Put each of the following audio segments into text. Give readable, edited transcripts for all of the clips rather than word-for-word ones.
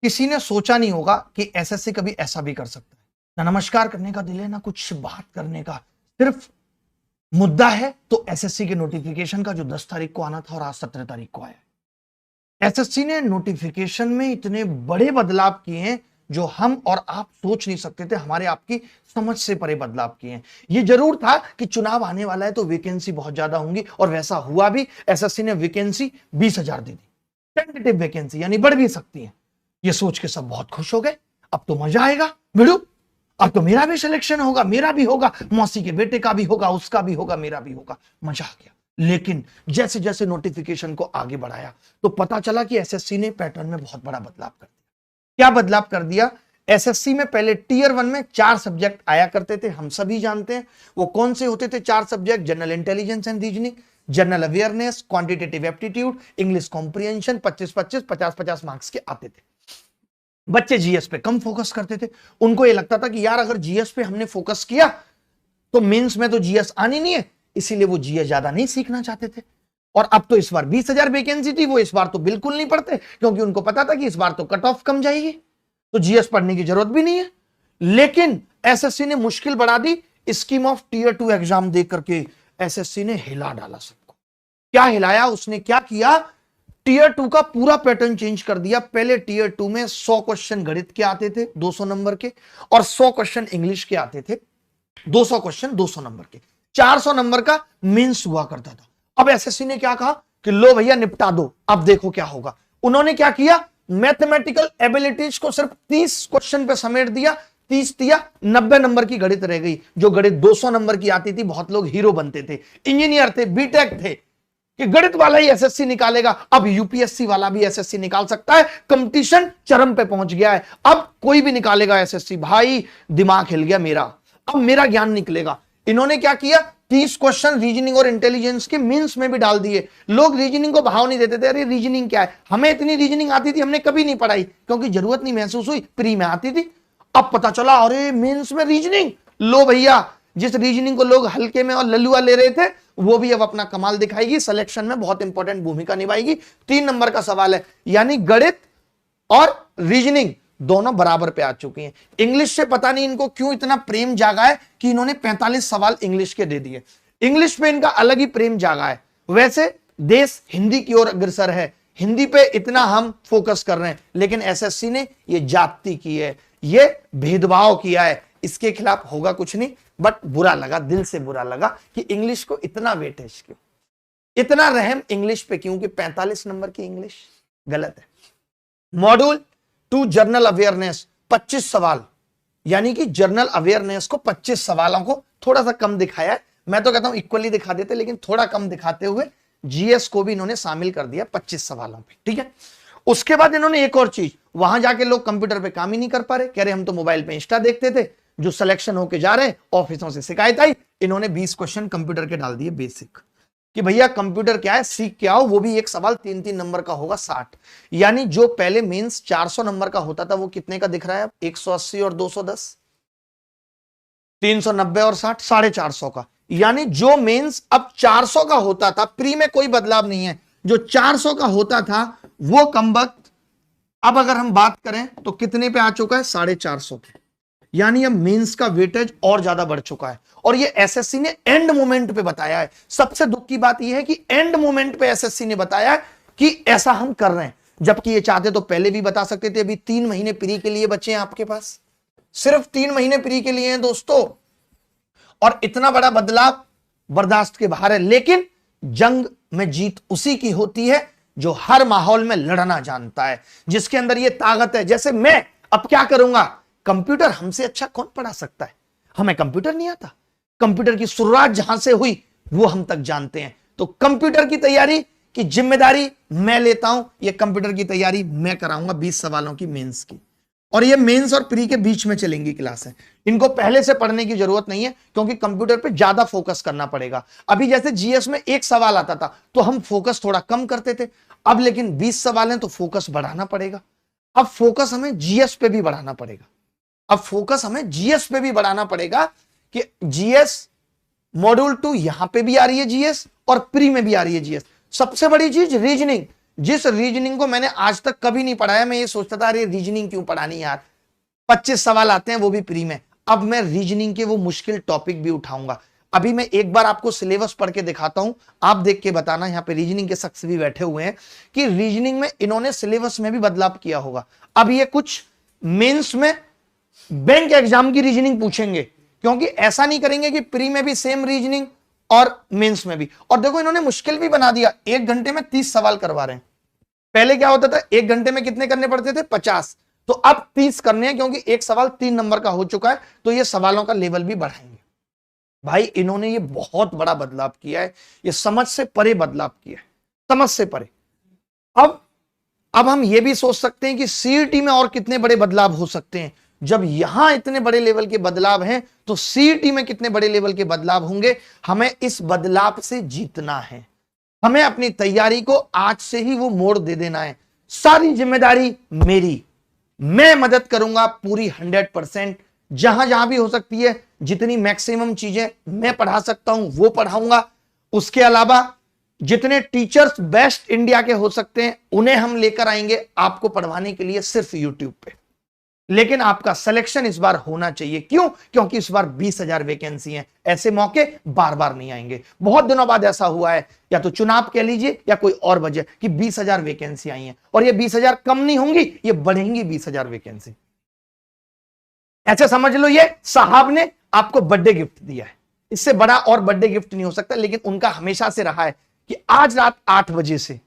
किसी ने सोचा नहीं होगा कि एसएससी कभी ऐसा भी कर सकता है। ना नमस्कार करने का दिल है, ना कुछ बात करने का, सिर्फ मुद्दा है तो एसएससी के नोटिफिकेशन का जो 10 तारीख को आना था और आज 17 तारीख को आया। एसएससी ने नोटिफिकेशन में इतने बड़े बदलाव किए हैं जो हम और आप सोच नहीं सकते थे, हमारे आपकी समझ से परे बदलाव किए हैं। ये जरूर था कि चुनाव आने वाला है तो वैकेंसी बहुत ज्यादा होंगी, और वैसा हुआ भी। एसएससी ने वैकेंसी 20,000 दे दी, टेंटेटिव वैकेंसी, यानी बढ़ भी सकती है। ये सोच के सब बहुत खुश हो गए, अब तो मजा आएगा बिड़ू, अब तो मेरा भी सिलेक्शन होगा, मेरा भी होगा, मौसी के बेटे का भी होगा, उसका भी होगा, मेरा भी होगा, मजा आ गया। लेकिन जैसे जैसे नोटिफिकेशन को आगे बढ़ाया तो पता चला कि एसएससी ने पैटर्न में बहुत बड़ा बदलाव कर दिया। क्या बदलाव कर दिया? एसएससी में पहले टियर 1 में 4 सब्जेक्ट आया करते थे, हम सभी जानते हैं वो कौन से होते थे 4 subject. General intelligence and reasoning, general awareness, quantitative aptitude, English comprehension. 25-25, 50-50 marks के आते थे। बच्चे जीएस पे कम फोकस करते थे, उनको ये लगता था कि यार अगर जीएस पे हमने फोकस किया तो मेंस में तो जीएस आनी नहीं है, इसीलिए वो जीएस ज्यादा नहीं सीखना चाहते थे। और अब तो इस बार 20,000 वैकेंसी थी, वो इस बार तो बिल्कुल नहीं पढ़ते, क्योंकि उनको पता था कि इस बार तो कट ऑफ कम जाएगी, तो जीएस पढ़ने की जरूरत भी नहीं है। लेकिन एसएससी ने मुश्किल बढ़ा दी, स्कीम ऑफ टियर 2 एग्जाम दे करके एसएससी ने हिला डाला सबको। क्या हिलाया उसने, क्या किया? टियर 2 का पूरा पैटर्न चेंज कर दिया। पहले टियर 2 में 100 क्वेश्चन गणित के आते थे 200 नंबर के, और 100 क्वेश्चन इंग्लिश के आते थे 200 क्वेश्चन 200 नंबर के। 400 नंबर का मेंस हुआ करता था। अब एसएससी ने क्या कहा कि लो भैया निपटा दो, अब देखो क्या होगा। उन्होंने क्या किया? मैथमेटिकल एबिलिटीज को सिर्फ 30 क्वेश्चन पे समेट दिया। 30 दिया, 90 नंबर की गणित रह गई। जो गणित 200 नंबर की आती थी, बहुत लोग हीरो बनते थे, इंजीनियर थे, बीटेक थे, कि गणित वाला ही एसएससी निकालेगा। अब यूपीएससी वाला भी एसएससी निकाल सकता है। कंपटीशन चरम पे पहुंच गया है, अब कोई भी निकालेगा एसएससी। भाई दिमाग हिल गया मेरा, अब मेरा ज्ञान निकलेगा। इन्होंने क्या किया? 30 क्वेश्चन रीजनिंग और इंटेलिजेंस के मीन्स में भी डाल दिए। लोग रीजनिंग को भाव नहीं देते थे, अरे रीजनिंग क्या है, हमें इतनी रीजनिंग आती थी, हमने कभी नहीं पढ़ाई, क्योंकि जरूरत नहीं महसूस हुई, प्री में आती थी। अब पता चला अरे मेंस में रीजनिंग, लो भैया जिस रीजनिंग को लोग हल्के में और लल्लुआ ले रहे थे, वो भी अब अपना कमाल दिखाएगी, सिलेक्शन में बहुत इंपॉर्टेंट भूमिका निभाएगी। 3 नंबर का सवाल है, यानी गणित और रीजनिंग दोनों बराबर पे आ चुकी हैं। इंग्लिश से पता नहीं इनको क्यों इतना प्रेम जागा है कि इन्होंने 45 सवाल इंग्लिश के दे दिए। इंग्लिश पे इनका अलग ही प्रेम जागा है। वैसे देश हिंदी की ओर अग्रसर है, हिंदी पे इतना हम फोकस कर रहे हैं, लेकिन एसएससी ने ये जाति की है, ये भेदभाव किया है। इसके खिलाफ होगा कुछ नहीं, बट बुरा लगा, दिल से बुरा लगा कि इंग्लिश को इतना वेटेज क्यों, इतना रहम इंग्लिश पे क्यों कि 45 नंबर की इंग्लिश गलत है। मॉड्यूल 2 जर्नल अवेयरनेस 25 सवाल, यानी कि जर्नल अवेयरनेस को 25 सवालों को थोड़ा सा कम दिखाया है। मैं तो कहता हूं इक्वली दिखा देते, लेकिन थोड़ा कम दिखाते हुए जीएस को भी इन्होंने शामिल कर दिया 25 सवालों पे, ठीक है। उसके बाद इन्होंने एक और चीज, वहां जाके लोग कंप्यूटर पे काम ही नहीं कर पा रहे, कह रहे हम तो मोबाइल पे इंस्टा देखते थे। जो सिलेक्शन होके जा रहे हैं, ऑफिसों से शिकायत आई, इन्होंने 20 क्वेश्चन कंप्यूटर के डाल दिए बेसिक, कि भैया कंप्यूटर क्या है सीख के आओ। वो भी एक सवाल 3-3 नंबर का होगा 60, यानी जो पहले मेंस 400 नंबर का होता था वो कितने का दिख रहा है? 180 और 210, 390 और 60, 450 का। यानी जो मेंस अब 400 का होता था, प्री में कोई बदलाव नहीं है, जो 400 का होता था वो कमबख्त अब अगर हम बात करें तो कितने पे आ चुका है? 450 पे। यानी अब मेंस का वेटेज और ज्यादा बढ़ चुका है, और ये एसएससी ने एंड मोमेंट पे बताया है। सबसे दुख की बात यह है कि एंड मोमेंट पे एसएससी ने बताया है कि ऐसा हम कर रहे हैं, जबकि ये चाहते तो पहले भी बता सकते थे। अभी 3 महीने प्री के लिए बचे हैं आपके पास, सिर्फ 3 महीने प्री के लिए हैं दोस्तों, और इतना बड़ा बदलाव बर्दाश्त के बाहर है। लेकिन जंग में जीत उसी की होती है जो हर माहौल में लड़ना जानता है, जिसके अंदर ये ताकत है। जैसे मैं अब क्या करूंगा, कंप्यूटर हमसे अच्छा कौन पढ़ा सकता है? हमें कंप्यूटर नहीं आता, कंप्यूटर की शुरुआत जहां से हुई वो हम तक जानते हैं। तो कंप्यूटर की तैयारी की जिम्मेदारी मैं लेता हूं, ये कंप्यूटर की तैयारी मैं कराऊंगा 20 सवालों की मेंस की, और ये मेंस और प्री के बीच में चलेंगी क्लासें। इनको पहले से पढ़ने की जरूरत नहीं है, क्योंकि कंप्यूटर पे ज्यादा फोकस करना पड़ेगा। अभी जैसे जीएस में 1 सवाल आता था तो हम फोकस थोड़ा कम करते थे, अब लेकिन 20 सवाल हैं तो फोकस बढ़ाना पड़ेगा। अब फोकस हमें जीएस पे भी बढ़ाना पड़ेगा, अब फोकस हमें जीएस पे भी बढ़ाना पड़ेगा कि जीएस मॉड्यूल 2 यहां पे भी आ रही है जीएस, और प्री में भी आ रही है जीएस। सबसे बड़ी चीज रीजनिंग, जिस रीजनिंग को मैंने आज तक कभी नहीं पढ़ाया, मैं ये सोचता था अरे रीजनिंग क्यों पढ़ानी यार, 25 सवाल आते हैं वो भी प्री में। अब मैं रीजनिंग के वो मुश्किल टॉपिक भी उठाऊंगा। अभी मैं एक बार आपको सिलेबस पढ़ के दिखाता हूं, आप देख के बताना, यहां पे रीजनिंग के शख्स भी बैठे हुए हैं, कि रीजनिंग में इन्होंने सिलेबस में भी बदलाव किया होगा। अब ये कुछ मेंस में बैंक एग्जाम की रीजनिंग पूछेंगे, क्योंकि ऐसा नहीं करेंगे कि प्री में भी सेम रीजनिंग और मेंस में भी। और देखो इन्होंने मुश्किल भी बना दिया, 1 घंटे में 30 सवाल करवा रहे हैं। पहले क्या होता था, 1 घंटे में कितने करने पड़ते थे, 50, तो अब 30 करने हैं, क्योंकि एक सवाल 3 नंबर का हो चुका है, तो ये सवालों का लेवल भी बढ़ाएंगे। भाई इन्होंने ये बहुत बड़ा बदलाव किया है, ये समझ से परे बदलाव किया है, समझ से परे। अब हम ये भी सोच सकते हैं कि सीईटी में और कितने बड़े बदलाव हो सकते हैं। जब यहां इतने बड़े लेवल के बदलाव हैं, तो सीईटी में कितने बड़े लेवल के बदलाव होंगे। हमें इस बदलाव से जीतना है, हमें अपनी तैयारी को आज से ही वो मोड़ दे देना है। सारी जिम्मेदारी मेरी, मैं मदद करूंगा पूरी 100%, जहां जहां भी हो सकती है, जितनी मैक्सिमम चीजें मैं पढ़ा सकता हूं वो पढ़ाऊंगा। उसके अलावा जितने टीचर्स बेस्ट इंडिया के हो सकते हैं उन्हें हम लेकर आएंगे आपको पढ़वाने के लिए सिर्फ यूट्यूब पे। लेकिन आपका सिलेक्शन इस बार होना चाहिए, क्यों? क्योंकि इस बार 20,000 वैकेंसी हैं, ऐसे मौके बार बार नहीं आएंगे। बहुत दिनों बाद ऐसा हुआ है, या तो चुनाव कह लीजिए या कोई और वजह, कि 20,000 वैकेंसी आई हैं, और ये 20,000 कम नहीं होंगी, ये बढ़ेंगी 20,000 वैकेंसी। ऐसे समझ लो ये साहब ने आपको बर्थडे गिफ्ट दिया है, इससे बड़ा और बर्थडे गिफ्ट नहीं हो सकता। लेकिन उनका हमेशा से रहा है कि आज रात 8 बजे से,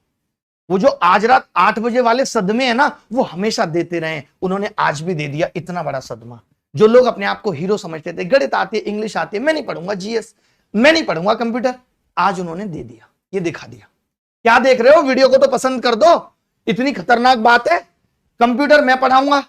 वो जो आज रात 8 बजे वाले सदमे है ना, वो हमेशा देते रहे। उन्होंने आज भी दे दिया इतना बड़ा सदमा। जो लोग अपने आप को हीरो समझते थे, गणित आती है, इंग्लिश आती है, मैं नहीं पढ़ूंगा जीएस, मैं नहीं पढ़ूंगा कंप्यूटर, आज उन्होंने दे दिया, ये दिखा दिया। क्या देख रहे हो, वीडियो को तो पसंद कर दो, इतनी खतरनाक बात है। कंप्यूटर मैं पढ़ाऊंगा,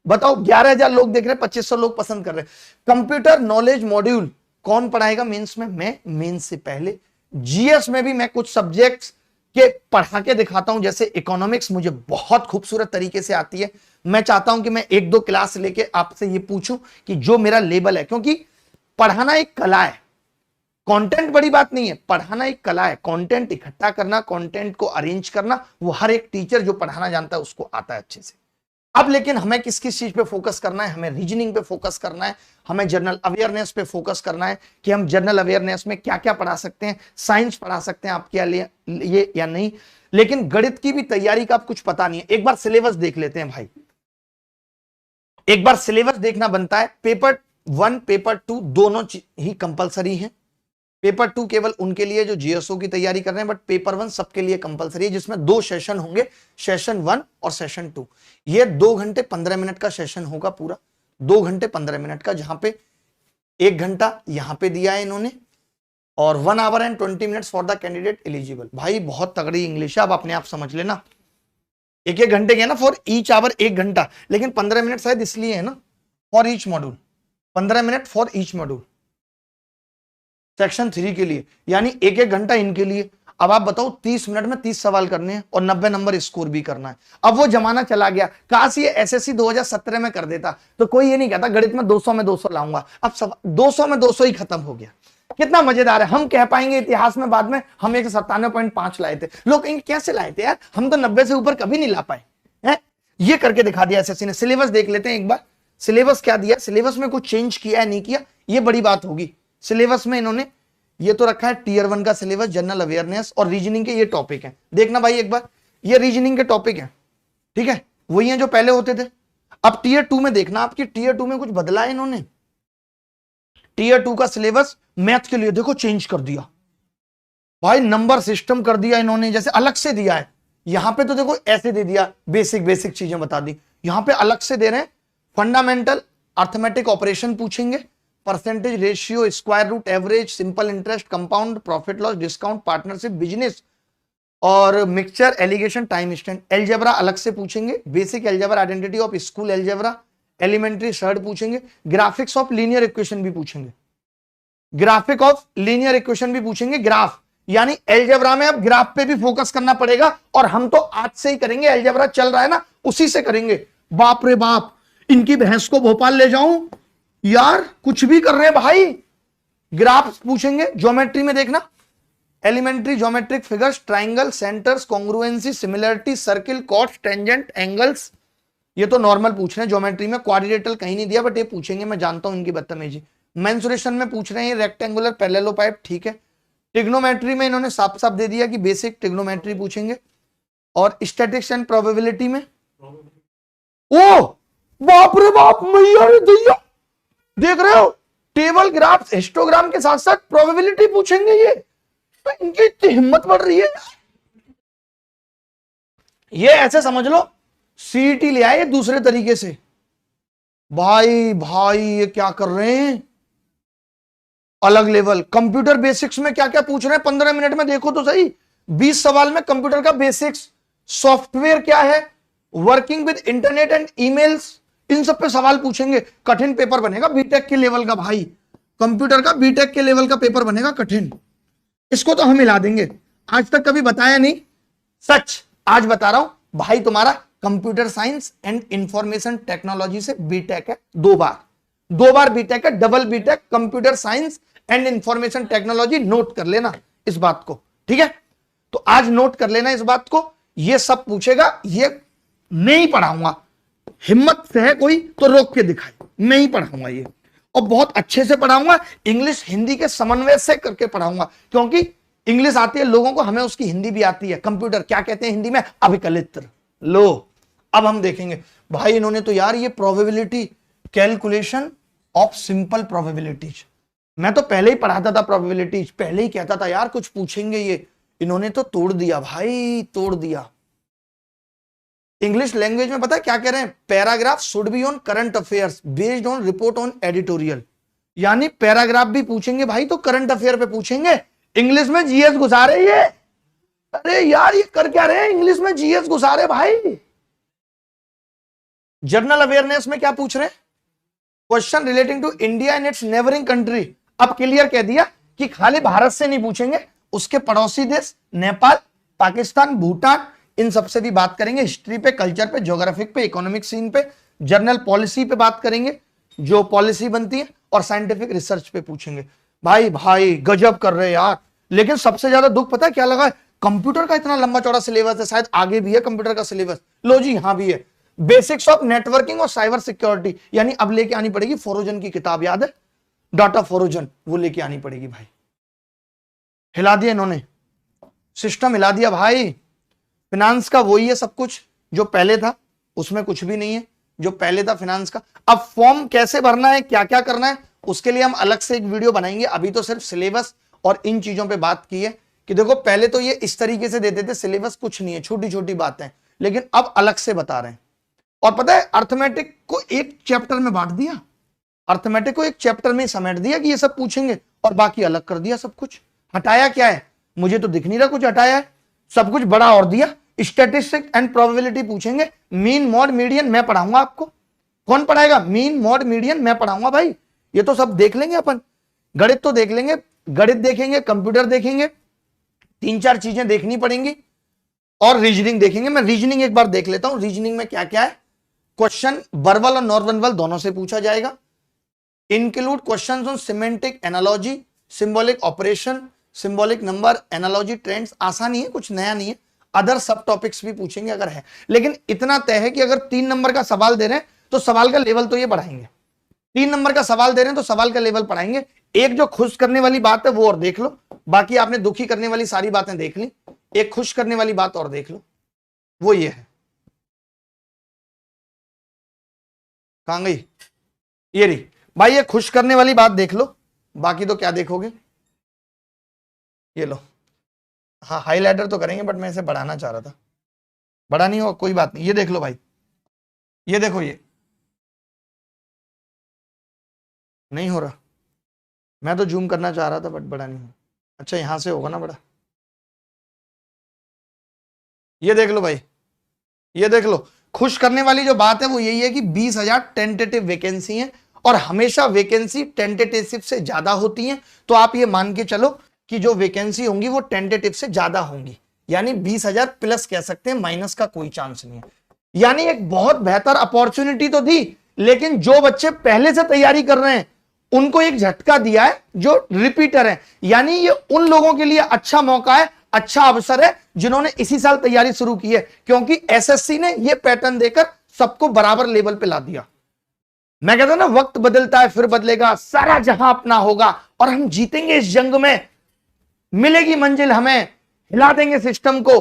बताओ 11,000 लोग देख रहे हैं, 2,500 लोग पसंद कर रहे हैं। कंप्यूटर नॉलेज मॉड्यूल कौन पढ़ाएगा मेंस में? मैं मेंस से पहले। जीएस में भी मैं कुछ सब्जेक्ट्स के पढ़ा के दिखाता हूं, जैसे इकोनॉमिक्स मुझे बहुत खूबसूरत तरीके से आती है। मैं चाहता हूं कि मैं 1-2 क्लास लेके आपसे ये पूछूं कि जो मेरा लेवल है, क्योंकि पढ़ाना एक कला है, कंटेंट बड़ी बात नहीं है, पढ़ाना एक कला है। कंटेंट इकट्ठा करना, कंटेंट को अरेंज करना, वो हर एक टीचर जो पढ़ाना जानता है उसको आता है अच्छे से। अब लेकिन हमें किस किस चीज पे फोकस करना है? हमें रीजनिंग पे फोकस करना है, हमें जनरल अवेयरनेस पे फोकस करना है कि हम जनरल अवेयरनेस में क्या क्या पढ़ा सकते हैं। साइंस पढ़ा सकते हैं आपके लिए ये या नहीं, लेकिन गणित की भी तैयारी का आप कुछ पता नहीं है। एक बार सिलेबस देख लेते हैं भाई, एक बार सिलेबस देखना बनता है। पेपर 1 पेपर 2 दोनों ही कंपलसरी है। पेपर 2 केवल उनके लिए जो जीएसओ की तैयारी कर रहे हैं, बट पेपर 1 सबके लिए कंपलसरी है, जिसमें 2 सेशन होंगे, सेशन 1 और सेशन 2। ये 2 घंटे 15 मिनट का सेशन होगा पूरा, 2 घंटे 15 मिनट का, जहां पे 1 घंटा यहां पे दिया है इन्होंने, और 1 our and 20 minutes for the candidate eligible. भाई बहुत तगड़ी इंग्लिश है, आप अपने आप समझ लेना। 1-1 घंटे के ना, फॉर ईच आवर 1 घंटा, लेकिन 15 मिनट शायद इसलिए है ना, for each module, 15 minute for each module section 3 के लिए, यानी 1-1 घंटा इनके लिए। अब आप बताओ 30 मिनट में 30 सवाल करने हैं और 90 नंबर स्कोर भी करना है। अब वो जमाना चला गया, काश ये एसएससी 2017 में कर देता, तो कोई ये नहीं कहता गणित में 200 में 200 लाऊंगा। अब 200 में 200 ही खत्म हो गया। कितना मजेदार है, हम कह पाएंगे इतिहास में बाद में हम 197.5 लाए थे, लोग कहेंगे कैसे लाए थे यार, हम तो 90 से ऊपर कभी नहीं ला पाए हैं। ये करके दिखा दिया एसएससी ने। सिलेबस देख लेते हैं एक बार, सिलेबस क्या दिया, सिलेबस में कुछ चेंज किया है नहीं किया, ये बड़ी बात होगी। सिलेबस में इन्होंने ये तो रखा है टीयर 1 का सिलेबस, जनरल अवेयरनेस और रीजनिंग के ये टॉपिक हैं। देखना भाई एक बार, ये रीजनिंग के टॉपिक हैं, ठीक है, वही हैं जो पहले होते थे। अब टीयर 2 में देखना, आपकी टीयर 2 में कुछ बदला है इन्होंने। टीयर 2 का सिलेबस मैथ के लिए देखो चेंज कर दिया भाई, नंबर सिस्टम कर दिया इन्होंने, जैसे अलग से दिया है। यहां पे तो देखो ऐसे दे दिया, बेसिक चीजें बता दी, यहां पे अलग से दे रहे हैं। फंडामेंटल अर्थमेटिक ऑपरेशन पूछेंगे, percentage, ratio, square root, average, simple interest, compound, profit loss, discount, partnership, business और mixture, alligation, time stand. Algebra अलग से पूछेंगे, basic algebra, identity of school algebra, elementary surd पूछेंगे, ग्राफिक्स ऑफ लीनियर इक्वेशन भी पूछेंगे, graphic of linear equation भी पूछेंगे। Graph यानी एलजेब्रा में अब ग्राफ पे भी फोकस करना पड़ेगा, और हम तो आज से ही करेंगे, एलजेब्रा चल रहा है ना, उसी से करेंगे। बाप रे बाप, इनकी भैंस को भोपाल ले जाऊं यार, कुछ भी कर रहे हैं भाई। ग्राफ पूछेंगे, ज्योमेट्री में देखना elementary geometric figures, triangle, centres, congruency, similarity, circle, chords, tangent, angles, ये तो नॉर्मल पूछ रहे हैं। ज्योमेट्री में क्वाड्रिलेटरल कहीं नहीं दिया, बट ये पूछेंगे, मैं जानता हूं इनकी बदतमीजी। मेंसुरेशन में पूछ रहे हैं रेक्टेंगुलर पैरेललोपाइप, ठीक है। ट्रिग्नोमेट्री में इन्होंने साफ साफ दे दिया कि बेसिक ट्रिग्नोमेट्री पूछेंगे। और स्टैटिस्टिक्स एंड प्रोबेबिलिटी में, ओ बाप रे बाप, मैया रे दैया, देख रहे हो, टेबल, ग्राफ, हिस्टोग्राम के साथ साथ प्रोबेबिलिटी पूछेंगे। ये तो इनकी इतनी हिम्मत बढ़ रही है। ये ऐसे समझ लो सीईटी ले आए दूसरे तरीके से। भाई भाई ये क्या कर रहे हैं, अलग लेवल। कंप्यूटर बेसिक्स में क्या क्या पूछ रहे हैं 15 मिनट में, देखो तो सही। 20 सवाल में कंप्यूटर का बेसिक्स, सॉफ्टवेयर क्या है, working with internet and emails, इन सब पे सवाल पूछेंगे। कठिन पेपर बनेगा बीटेक के लेवल का भाई, कंप्यूटर का बीटेक के लेवल का पेपर बनेगा कठिन। इसको तो हम हिला देंगे, आज तक कभी बताया नहीं, सच आज बता रहा हूं भाई। तुम्हारा computer science and information technology से बीटेक है, 2 बार बीटेक है, double BTech computer science and information technology. Note कर लेना इस बात को, ठीक है। तो आज नोट कर लेना इस बात को, ये सब पूछेगा। ये नहीं पढ़ाऊंगा, हिम्मत से है कोई तो रोक के दिखाए, नहीं पढ़ाऊंगा ये, और बहुत अच्छे से पढ़ाऊंगा। इंग्लिश हिंदी के समन्वय से करके पढ़ाऊंगा, क्योंकि इंग्लिश आती है लोगों को, हमें उसकी हिंदी भी आती है। कंप्यूटर क्या कहते हैं हिंदी में, अभिकलित्र। लो अब हम देखेंगे भाई, इन्होंने तो यार ये probability, calculation of simple probabilities, मैं तो पहले ही पढ़ाता था प्रोबेबिलिटीज, पहले ही कहता था यार कुछ पूछेंगे ये, इन्होंने तो तोड़ दिया भाई, तोड़ दिया। इंग्लिश लैंग्वेज में पता है क्या कह रहे हैं, paragraph should be on current affairs based on report on editorial. यानी पैराग्राफ भी पूछेंगे भाई तो करंट अफेयर पे पूछेंगे। इंग्लिश में जीएस घुसा रहे ये, अरे यार ये कर क्या रहे हैं, इंग्लिश में जीएस घुसा रहे भाई। जनरल अवेयरनेस में क्या पूछ रहे हैं, question relating to India and its neighbouring country. अब क्लियर कह दिया कि खाली भारत से नहीं पूछेंगे, उसके पड़ोसी देश नेपाल, पाकिस्तान, भूटान, इन सबसे भी बात करेंगे। हिस्ट्री पे, कल्चर पे, ज्योग्राफिक पे, इकोनॉमिक सीन पे, जर्नल पॉलिसी पे बात करेंगे, जो पॉलिसी बनती है, और साइंटिफिक रिसर्च पे पूछेंगे। भाई भाई गजब कर रहे हैं यार। लेकिन सबसे ज्यादा दुख पता है क्या लगा है, कंप्यूटर का इतना लंबा चौड़ा सिलेबस है, शायद आगे भी है कंप्यूटर का सिलेबस। लो जी यहां भी है, बेसिक्स ऑफ नेटवर्किंग और साइबर सिक्योरिटी, यानी अब लेके आनी पड़ेगी फोरोजन की किताब, याद है, डाटा फोरोजन, वो लेके आनी पड़ेगी भाई। हिला दिया इन्होंने, सिस्टम हिला दिया भाई। फिनांस का वही है सब कुछ जो पहले था, उसमें कुछ भी नहीं है जो पहले था फिनांस का। अब फॉर्म कैसे भरना है, क्या क्या करना है, उसके लिए हम अलग से एक वीडियो बनाएंगे। अभी तो सिर्फ सिलेबस और इन चीजों पे बात की है कि देखो पहले तो ये इस तरीके से देते थे, सिलेबस कुछ नहीं है, छोटी छोटी बातें, लेकिन अब अलग से बता रहे हैं। और पता है अर्थमेटिक को एक चैप्टर में बांट दिया, अर्थमेटिक को एक चैप्टर में समेट दिया कि ये सब पूछेंगे, और बाकी अलग कर दिया सब कुछ। हटाया क्या है, मुझे तो दिख नहीं रहा कुछ हटाया है, सब कुछ बड़ा और दिया। स्टैटिस्टिक्स एंड प्रोबेबिलिटी पूछेंगे, मीन मॉड मीडियन मैं पढ़ाऊंगा आपको। कौन पढ़ाएगा, मीन मॉड मीडियन मैं पढ़ाऊंगा भाई, ये तो सब देख लेंगे अपन। गणित तो देख लेंगे, गणित देखेंगे, कंप्यूटर देखेंगे, 3-4 चीजें देखनी पड़ेंगी, और रीजनिंग देखेंगे। मैं रीजनिंग एक बार देख लेता हूं, रीजनिंग में क्या क्या है। क्वेश्चन वर्बल और नॉन वर्बल दोनों से पूछा जाएगा। Include questions on semantic analogy, symbolic operation, symbolic number, analogy, trends. आसानी है, कुछ नया नहीं है। अदर सब टॉपिक्स भी पूछेंगे अगर है, लेकिन इतना तय है कि अगर 3 नंबर का सवाल दे रहे हैं तो सवाल का लेवल तो ये बढ़ाएंगे। 3 नंबर का सवाल दे रहे हैं तो सवाल का लेवल बढ़ाएंगे। एक जो खुश करने वाली बात है वो और देख लो, बाकी आपने दुखी करने वाली सारी बातें देख ली, एक खुश करने वाली बात और देख लो, वो ये है। कहां गई, ये रही भाई, ये खुश करने वाली बात देख लो, बाकी तो क्या देखोगे, ये लो। हाँ हाईलाइटर तो करेंगे, बट मैं इसे बढ़ाना चाह रहा था, बड़ा नहीं हो कोई बात नहीं। ये देख लो भाई, ये देखो, ये नहीं हो रहा, मैं तो जूम करना चाह रहा था बट बड़ा नहीं हो। अच्छा यहां से होगा ना बड़ा, ये देख लो भाई, ये देख लो। खुश करने वाली जो बात है वो यही है कि 20,000 टेंटेटिव वैकेंसी है, और हमेशा वैकेंसी टेंटेटिव से ज्यादा होती है। तो आप ये मान के चलो कि जो वैकेंसी होंगी वो टेंटेटिव से ज्यादा होंगी, यानी 20,000 प्लस कह सकते हैं, माइनस का कोई चांस नहीं है। यानी एक बहुत बेहतर अपॉर्चुनिटी तो दी, लेकिन जो बच्चे पहले से तैयारी कर रहे हैं उनको एक झटका दिया है जो रिपीटर है, यानी ये उन लोगों के लिए अच्छा मौका है, अच्छा अवसर है जिन्होंने इसी साल तैयारी शुरू की है, क्योंकि एसएससी ने ये पैटर्न देकर सबको बराबर लेवल पे ला दिया। मैं कहता हूं ना, वक्त बदलता है फिर बदलेगा, सारा जहां अपना होगा और हम जीतेंगे इस जंग में, मिलेगी मंजिल हमें, हिला देंगे सिस्टम को,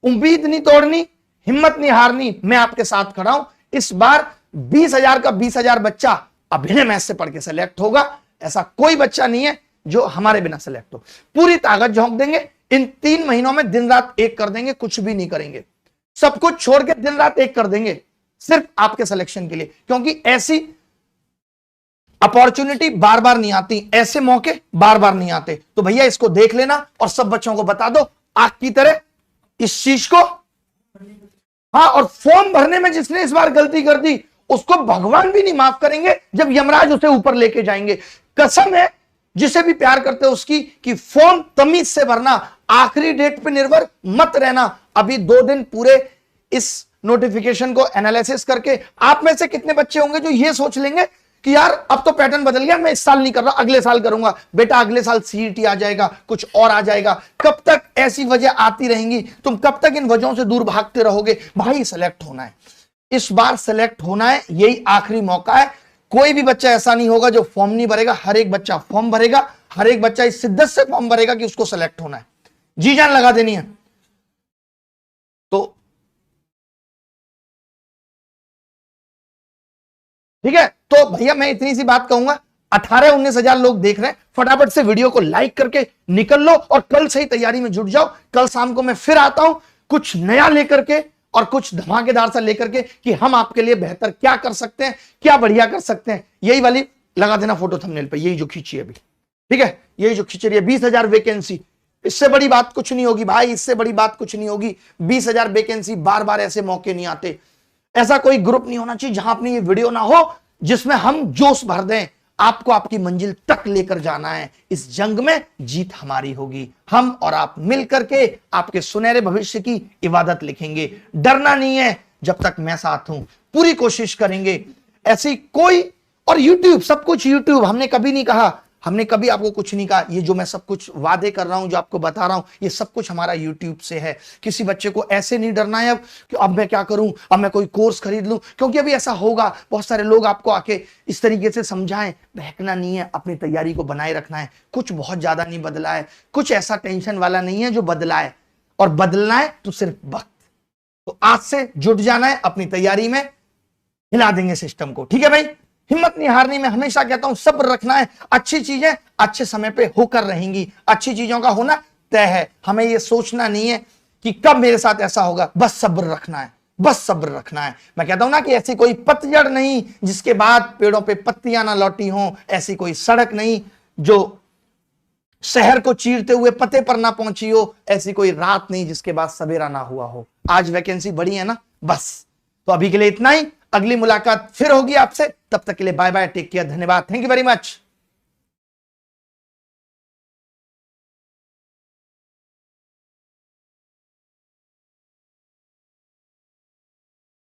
उम्मीद नहीं तोड़नी, हिम्मत नहीं हारनी, मैं आपके साथ खड़ा हूं। इस बार 20,000 का 20,000 बच्चा अभिनय मैथ से पढ़ के सेलेक्ट होगा, ऐसा कोई बच्चा नहीं है जो हमारे बिना सेलेक्ट हो। पूरी ताकत झोंक देंगे, इन 3 महीनों में दिन रात एक कर देंगे, कुछ भी नहीं करेंगे, सब कुछ छोड़ के दिन रात एक कर देंगे सिर्फ आपके सिलेक्शन के लिए, क्योंकि ऐसी अपॉर्चुनिटी बार बार नहीं आती, ऐसे मौके बार बार नहीं आते। तो भैया इसको देख लेना और सब बच्चों को बता दो आग की तरह इस चीज को। हाँ, और फॉर्म भरने में जिसने इस बार गलती कर दी उसको भगवान भी नहीं माफ करेंगे जब यमराज उसे ऊपर लेके जाएंगे। कसम है जिसे भी प्यार करते हो उसकी कि फॉर्म तमीज से भरना, आखिरी डेट पे निर्भर मत रहना। अभी 2 दिन पूरे इस नोटिफिकेशन को एनालिसिस करके आप में से कितने बच्चे होंगे जो ये सोच लेंगे कि यार अब तो पैटर्न बदल गया, मैं इस साल नहीं कर रहा, अगले साल करूंगा। बेटा अगले साल सीईटी आ जाएगा, कुछ और आ जाएगा। कब तक ऐसी वजह आती रहेंगी, तुम कब तक इन वजहों से दूर भागते रहोगे? भाई सेलेक्ट होना है, इस बार सेलेक्ट होना है, यही आखिरी मौका है। कोई भी बच्चा ऐसा नहीं होगा जो फॉर्म नहीं भरेगा, हर एक बच्चा फॉर्म भरेगा, हर एक बच्चा इस शिद्दत से फॉर्म भरेगा कि उसको सेलेक्ट होना है, जी जान लगा देनी है। तो ठीक है, तो भैया मैं इतनी सी बात कहूंगा, 18-19 हजार लोग देख रहे हैं, फटाफट से वीडियो को लाइक करके निकल लो और कल से ही तैयारी में जुट जाओ। कल शाम को मैं फिर आता हूं कुछ नया लेकर के और कुछ धमाकेदार सा लेकर के कि हम आपके लिए बेहतर क्या कर सकते हैं, क्या बढ़िया कर सकते हैं। यही वाली लगा देना फोटो थंबनेल पे, यही जो खींची है अभी, ठीक है, यही जो खींच रही है 20,000 वैकेंसी। इससे बड़ी बात कुछ नहीं होगी भाई, इससे बड़ी बात कुछ नहीं होगी। 20,000 वैकेंसी, बार बार ऐसे मौके नहीं आते। ऐसा कोई ग्रुप नहीं होना चाहिए जहां अपनी ये वीडियो ना हो जिसमें हम जोश भर दें। आपको आपकी मंजिल तक लेकर जाना है, इस जंग में जीत हमारी होगी। हम और आप मिलकर के आपके सुनहरे भविष्य की इबादत लिखेंगे। डरना नहीं है, जब तक मैं साथ हूं पूरी कोशिश करेंगे। ऐसी कोई, और यूट्यूब, सब कुछ यूट्यूब, हमने कभी नहीं कहा, हमने कभी आपको कुछ नहीं कहा। ये जो मैं सब कुछ वादे कर रहा हूं, जो आपको बता रहा हूं, ये सब कुछ हमारा यूट्यूब से है। किसी बच्चे को ऐसे नहीं डरना है अब कि अब मैं क्या करूं, अब मैं कोई कोर्स खरीद लूं, क्योंकि अभी ऐसा होगा, बहुत सारे लोग आपको आके इस तरीके से समझाएं। बहकना नहीं है, अपनी तैयारी को बनाए रखना है। कुछ बहुत ज्यादा नहीं बदला है, कुछ ऐसा टेंशन वाला नहीं है जो बदला है, और बदलना है तो सिर्फ वक्त। तो आज से जुट जाना है अपनी तैयारी में, हिला देंगे सिस्टम को। ठीक है भाई, हिम्मत नहीं हारनी। मैं हमेशा कहता हूं सब्र रखना है, अच्छी चीजें अच्छे समय पे होकर रहेंगी, अच्छी चीजों का होना तय है। हमें यह सोचना नहीं है कि कब मेरे साथ ऐसा होगा, बस सब्र रखना है, बस सब्र रखना है। मैं कहता हूं ना कि ऐसी कोई पतझड़ नहीं जिसके बाद पेड़ों पे पत्तियां ना लौटी हों, ऐसी कोई सड़क नहीं जो शहर को चीरते हुए पते पर ना पहुंची हो, ऐसी कोई रात नहीं जिसके बाद सवेरा ना हुआ हो। आज वैकेंसी बढ़ी है ना, बस। तो अभी के लिए इतना ही, अगली मुलाकात फिर होगी आपसे, तब तक के लिए बाय बाय, टेक केयर, धन्यवाद, थैंक यू वेरी मच।